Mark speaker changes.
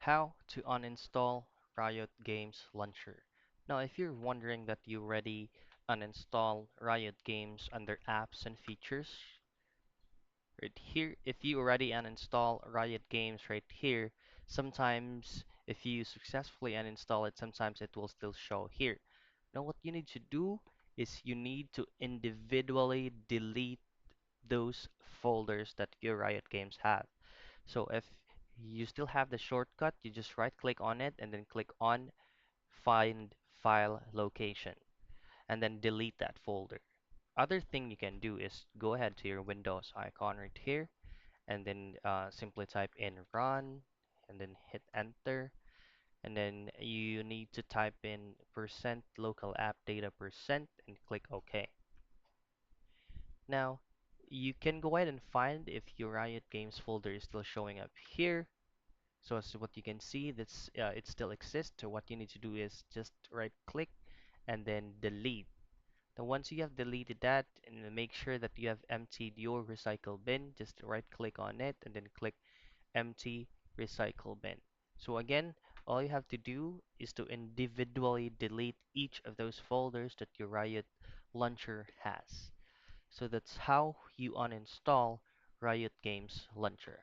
Speaker 1: How to uninstall Riot Games Launcher. Now, if you're wondering that you already uninstall Riot Games under apps and features, right here, if you already uninstall Riot Games right here, sometimes if you successfully uninstall it, sometimes it will still show here. Now, what you need to do is you need to individually delete those folders that your Riot Games have. So if you still have the shortcut, you just right click on it and then click on Find File Location and then delete that folder. Other thing you can do is go ahead to your Windows icon right here and then simply type in run and then hit enter, and then you need to type in percent local app data percent and click OK. Now you can go ahead and find if your Riot Games folder is still showing up here. So as what you can see, that's it still exists. So what you need to do is just right click and then delete. Now once you have deleted that, and then make sure that you have emptied your recycle bin, just right click on it and then click empty recycle bin. So again, all you have to do is to individually delete each of those folders that your Riot launcher has. So that's how you uninstall Riot Games launcher.